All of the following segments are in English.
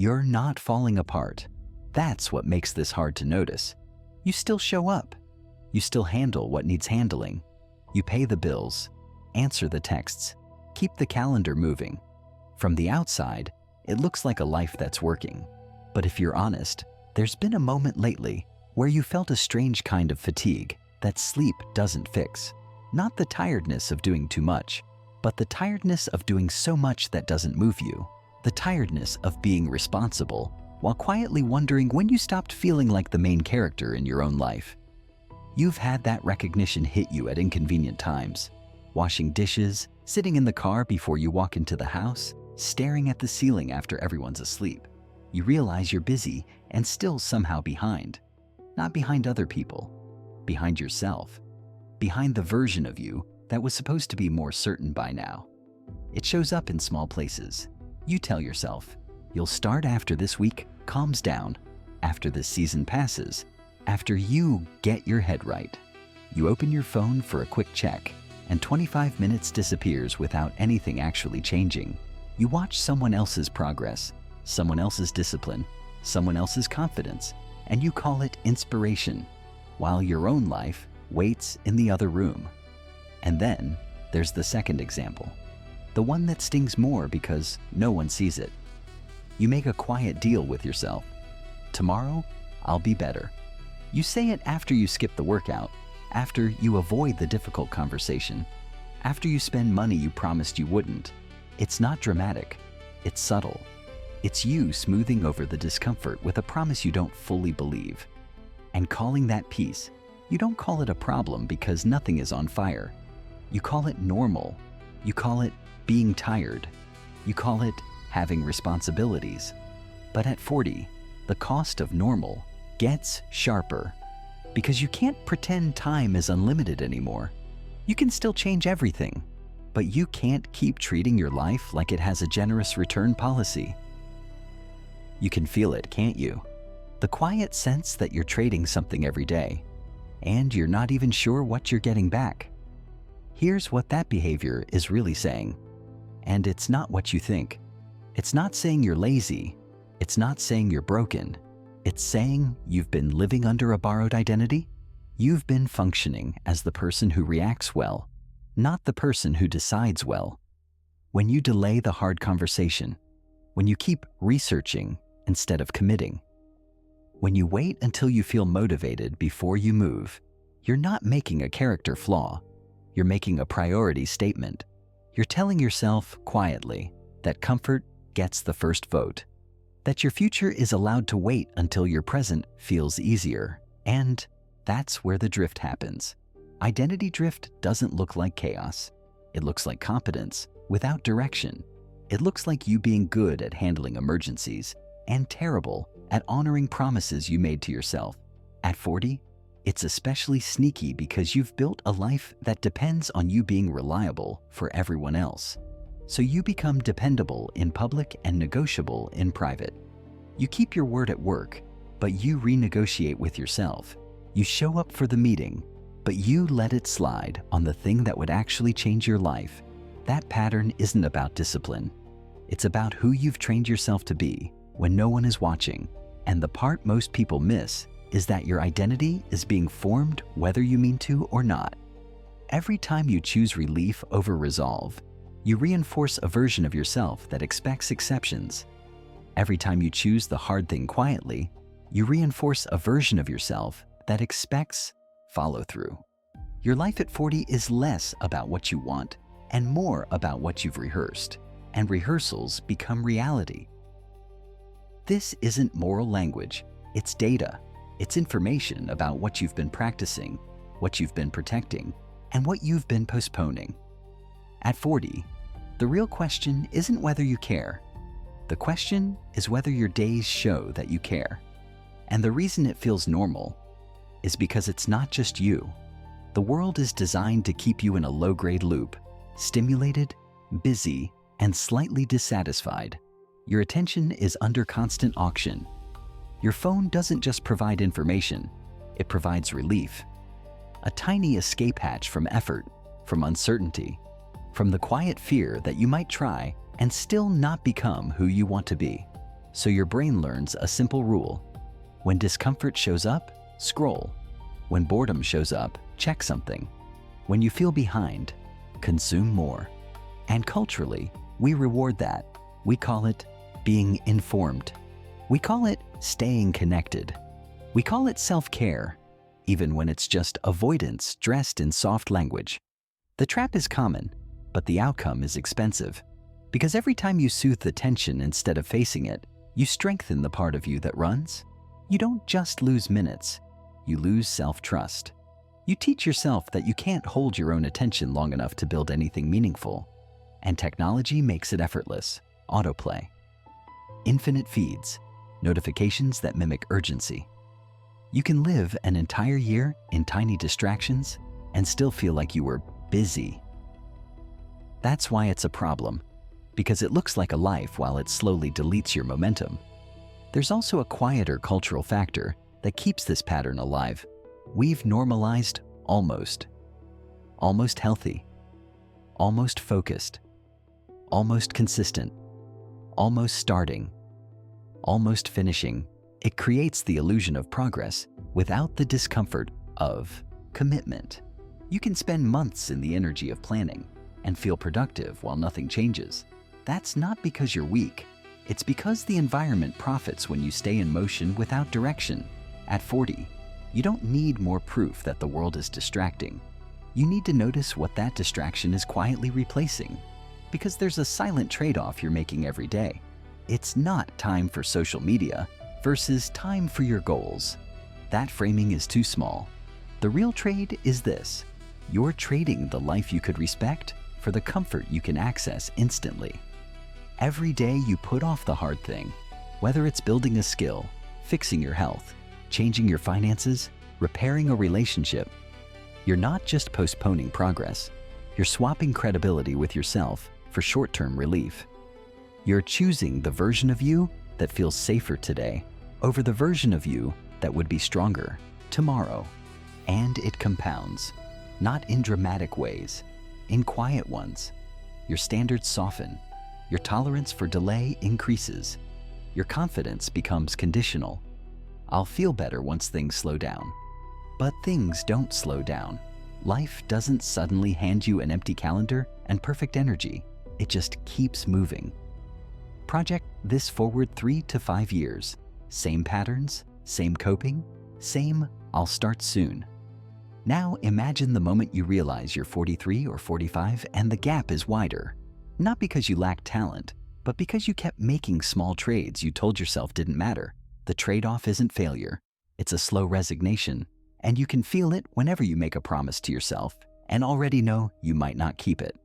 You're not falling apart. That's what makes this hard to notice. You still show up. You still handle what needs handling. You pay the bills, answer the texts, keep the calendar moving. From the outside, it looks like a life that's working. But if you're honest, there's been a moment lately where you felt a strange kind of fatigue that sleep doesn't fix. Not the tiredness of doing too much, but the tiredness of doing so much that doesn't move you. The tiredness of being responsible while quietly wondering when you stopped feeling like the main character in your own life. You've had that recognition hit you at inconvenient times. Washing dishes, sitting in the car before you walk into the house, staring at the ceiling after everyone's asleep. You realize you're busy and still somehow behind. Not behind other people, behind yourself. Behind the version of you that was supposed to be more certain by now. It shows up in small places. You tell yourself, you'll start after this week calms down, after this season passes, after you get your head right. You open your phone for a quick check, and 25 minutes disappears without anything actually changing. You watch someone else's progress, someone else's discipline, someone else's confidence, and you call it inspiration, while your own life waits in the other room. And then there's the second example, the one that stings more because no one sees it. You make a quiet deal with yourself. Tomorrow, I'll be better. You say it after you skip the workout, after you avoid the difficult conversation, after you spend money you promised you wouldn't. It's not dramatic, it's subtle. It's you smoothing over the discomfort with a promise you don't fully believe. And calling that peace, you don't call it a problem because nothing is on fire. You call it normal. You call it being tired. You call it having responsibilities. But at 40, the cost of normal gets sharper because you can't pretend time is unlimited anymore. You can still change everything, but you can't keep treating your life like it has a generous return policy. You can feel it, can't you? The quiet sense that you're trading something every day, and you're not even sure what you're getting back. Here's what that behavior is really saying. And it's not what you think. It's not saying you're lazy. It's not saying you're broken. It's saying you've been living under a borrowed identity. You've been functioning as the person who reacts well, not the person who decides well. When you delay the hard conversation, when you keep researching instead of committing, when you wait until you feel motivated before you move, you're not making a character flaw. You're making a priority statement. You're telling yourself quietly that comfort gets the first vote, that your future is allowed to wait until your present feels easier. And that's where the drift happens. Identity drift doesn't look like chaos. It looks like competence without direction. It looks like you being good at handling emergencies and terrible at honoring promises you made to yourself. At 40, it's especially sneaky because you've built a life that depends on you being reliable for everyone else. So you become dependable in public and negotiable in private. You keep your word at work, but you renegotiate with yourself. You show up for the meeting, but you let it slide on the thing that would actually change your life. That pattern isn't about discipline. It's about who you've trained yourself to be when no one is watching. And the part most people miss is that your identity is being formed whether you mean to or not. Every time you choose relief over resolve, you reinforce a version of yourself that expects exceptions. Every time you choose the hard thing quietly, you reinforce a version of yourself that expects follow-through. Your life at 40 is less about what you want and more about what you've rehearsed, and rehearsals become reality. This isn't moral language, it's data. It's information about what you've been practicing, what you've been protecting, and what you've been postponing. At 40, the real question isn't whether you care. The question is whether your days show that you care. And the reason it feels normal is because it's not just you. The world is designed to keep you in a low-grade loop, stimulated, busy, and slightly dissatisfied. Your attention is under constant auction. Your phone doesn't just provide information, it provides relief. A tiny escape hatch from effort, from uncertainty, from the quiet fear that you might try and still not become who you want to be. So your brain learns a simple rule. When discomfort shows up, scroll. When boredom shows up, check something. When you feel behind, consume more. And culturally, we reward that. We call it being informed. We call it staying connected. We call it self-care, even when it's just avoidance dressed in soft language. The trap is common, but the outcome is expensive. Because every time you soothe the tension instead of facing it, you strengthen the part of you that runs. You don't just lose minutes, you lose self-trust. You teach yourself that you can't hold your own attention long enough to build anything meaningful. And technology makes it effortless. Autoplay. Infinite feeds. Notifications that mimic urgency. You can live an entire year in tiny distractions and still feel like you were busy. That's why it's a problem, because it looks like a life while it slowly deletes your momentum. There's also a quieter cultural factor that keeps this pattern alive. We've normalized almost. Almost healthy. Almost focused. Almost consistent. Almost starting. Almost finishing. It creates the illusion of progress without the discomfort of commitment. You can spend months in the energy of planning and feel productive while nothing changes. That's not because you're weak. It's because the environment profits when you stay in motion without direction. At 40, you don't need more proof that the world is distracting. You need to notice what that distraction is quietly replacing, because there's a silent trade-off you're making every day. It's not time for social media versus time for your goals. That framing is too small. The real trade is this. You're trading the life you could respect for the comfort you can access instantly. Every day you put off the hard thing, whether it's building a skill, fixing your health, changing your finances, repairing a relationship, you're not just postponing progress. You're swapping credibility with yourself for short-term relief. You're choosing the version of you that feels safer today over the version of you that would be stronger tomorrow. And it compounds, not in dramatic ways, in quiet ones. Your standards soften. Your tolerance for delay increases. Your confidence becomes conditional. I'll feel better once things slow down. But things don't slow down. Life doesn't suddenly hand you an empty calendar and perfect energy. It just keeps moving. Project this forward 3 to 5 years. Same patterns, same coping, same I'll start soon. Now imagine the moment you realize you're 43 or 45 and the gap is wider. Not because you lack talent, but because you kept making small trades you told yourself didn't matter. The trade-off isn't failure. It's a slow resignation, and you can feel it whenever you make a promise to yourself and already know you might not keep it.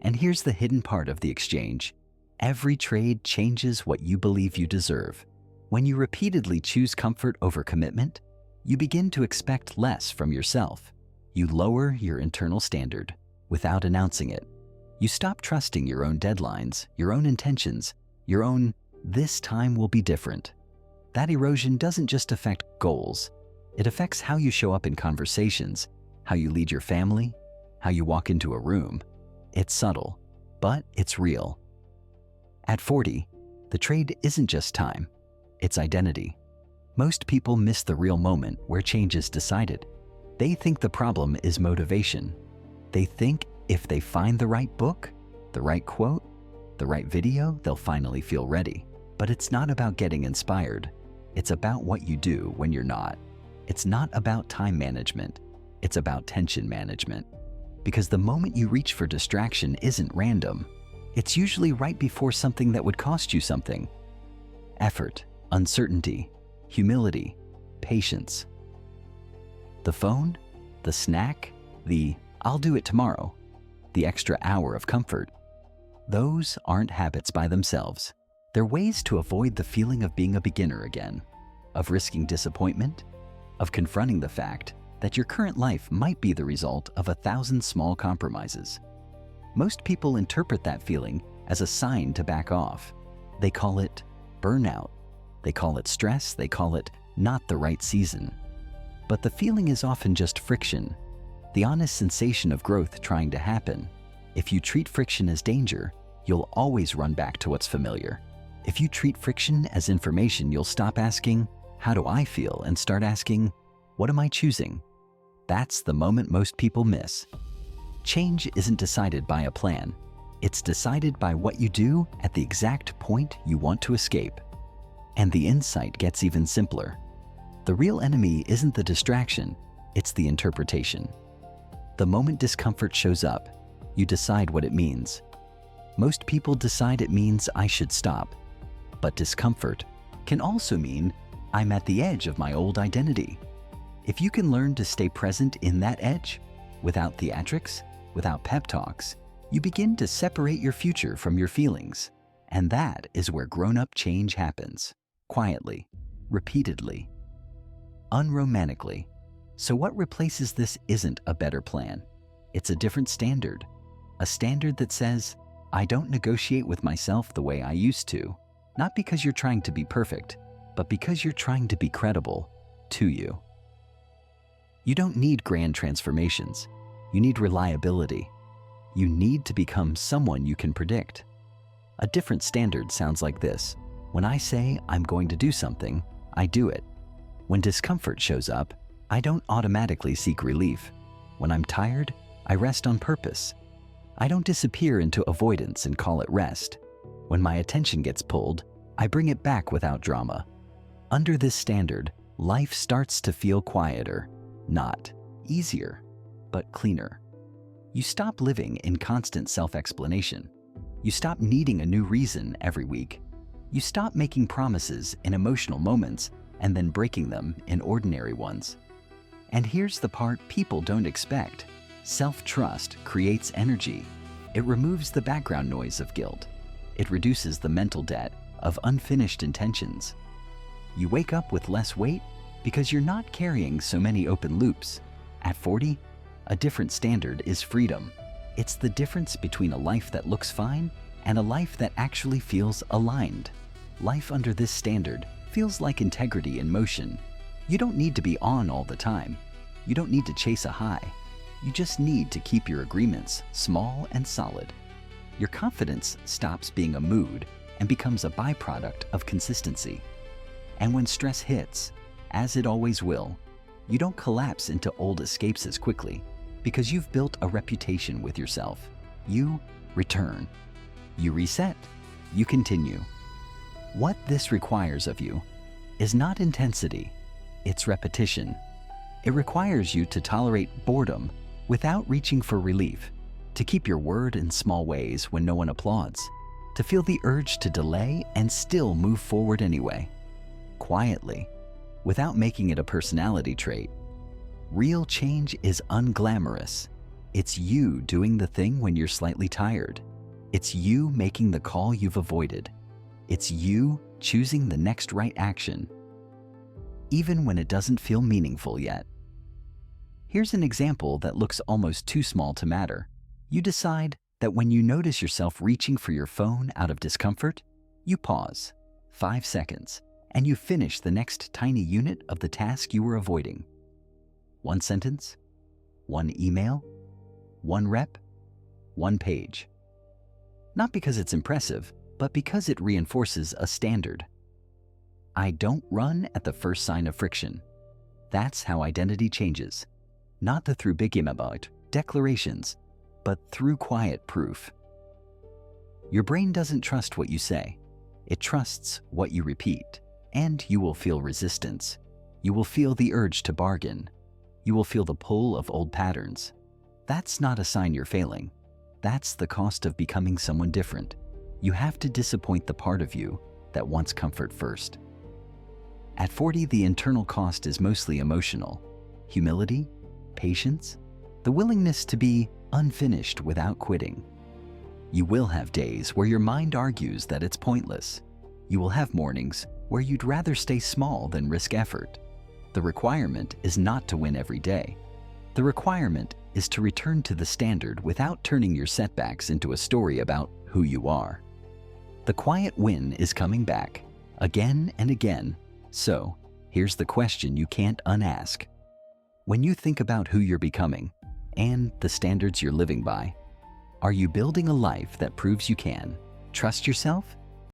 And here's the hidden part of the exchange. Every trade changes what you believe you deserve. When you repeatedly choose comfort over commitment, you begin to expect less from yourself. You lower your internal standard without announcing it. You stop trusting your own deadlines, your own intentions, your own "this time will be different." That erosion doesn't just affect goals. It affects how you show up in conversations, how you lead your family, how you walk into a room. It's subtle, but it's real. At 40, the trade isn't just time, it's identity. Most people miss the real moment where change is decided. They think the problem is motivation. They think if they find the right book, the right quote, the right video, they'll finally feel ready. But it's not about getting inspired. It's about what you do when you're not. It's not about time management. It's about tension management. Because the moment you reach for distraction isn't random. It's usually right before something that would cost you something. Effort, uncertainty, humility, patience. The phone, the snack, the "I'll do it tomorrow," the extra hour of comfort. Those aren't habits by themselves. They're ways to avoid the feeling of being a beginner again, of risking disappointment, of confronting the fact that your current life might be the result of 1,000 small compromises. Most people interpret that feeling as a sign to back off. They call it burnout. They call it stress. They call it not the right season. But the feeling is often just friction, the honest sensation of growth trying to happen. If you treat friction as danger, you'll always run back to what's familiar. If you treat friction as information, you'll stop asking, "How do I feel?" and start asking, "What am I choosing?" That's the moment most people miss. Change isn't decided by a plan. It's decided by what you do at the exact point you want to escape. And the insight gets even simpler. The real enemy isn't the distraction, it's the interpretation. The moment discomfort shows up, you decide what it means. Most people decide it means I should stop. But discomfort can also mean I'm at the edge of my old identity. If you can learn to stay present in that edge, without theatrics, without pep talks, you begin to separate your future from your feelings. And that is where grown-up change happens. Quietly, repeatedly, unromantically. So what replaces this isn't a better plan. It's a different standard. A standard that says, I don't negotiate with myself the way I used to. Not because you're trying to be perfect, but because you're trying to be credible to you. You don't need grand transformations. You need reliability. You need to become someone you can predict. A different standard sounds like this. When I say I'm going to do something, I do it. When discomfort shows up, I don't automatically seek relief. When I'm tired, I rest on purpose. I don't disappear into avoidance and call it rest. When my attention gets pulled, I bring it back without drama. Under this standard, life starts to feel quieter, not easier, but cleaner. You stop living in constant self-explanation. You stop needing a new reason every week. You stop making promises in emotional moments and then breaking them in ordinary ones. And here's the part people don't expect. Self-trust creates energy. It removes the background noise of guilt. It reduces the mental debt of unfinished intentions. You wake up with less weight because you're not carrying so many open loops. At 40, a different standard is freedom. It's the difference between a life that looks fine and a life that actually feels aligned. Life under this standard feels like integrity in motion. You don't need to be on all the time. You don't need to chase a high. You just need to keep your agreements small and solid. Your confidence stops being a mood and becomes a byproduct of consistency. And when stress hits, as it always will, you don't collapse into old escapes as quickly because you've built a reputation with yourself. You return. You reset. You continue. What this requires of you is not intensity, it's repetition. It requires you to tolerate boredom without reaching for relief, to keep your word in small ways when no one applauds, to feel the urge to delay and still move forward anyway, quietly, without making it a personality trait. Real change is unglamorous. It's you doing the thing when you're slightly tired. It's you making the call you've avoided. It's you choosing the next right action, even when it doesn't feel meaningful yet. Here's an example that looks almost too small to matter. You decide that when you notice yourself reaching for your phone out of discomfort, you pause 5 seconds and you finish the next tiny unit of the task you were avoiding. 1 sentence, 1 email, 1 rep, 1 page. Not because it's impressive, but because it reinforces a standard. I don't run at the first sign of friction. That's how identity changes. Not through B.A.B.Y declarations, but through quiet proof. Your brain doesn't trust what you say. It trusts what you repeat. And you will feel resistance. You will feel the urge to bargain. You will feel the pull of old patterns. That's not a sign you're failing. That's the cost of becoming someone different. You have to disappoint the part of you that wants comfort first. At 40, the internal cost is mostly emotional. Humility, patience, the willingness to be unfinished without quitting. You will have days where your mind argues that it's pointless. You will have mornings where you'd rather stay small than risk effort. The requirement is not to win every day. The requirement is to return to the standard without turning your setbacks into a story about who you are. The quiet win is coming back, again and again. So, here's the question you can't unask. When you think about who you're becoming and the standards you're living by, are you building a life that proves you can trust yourself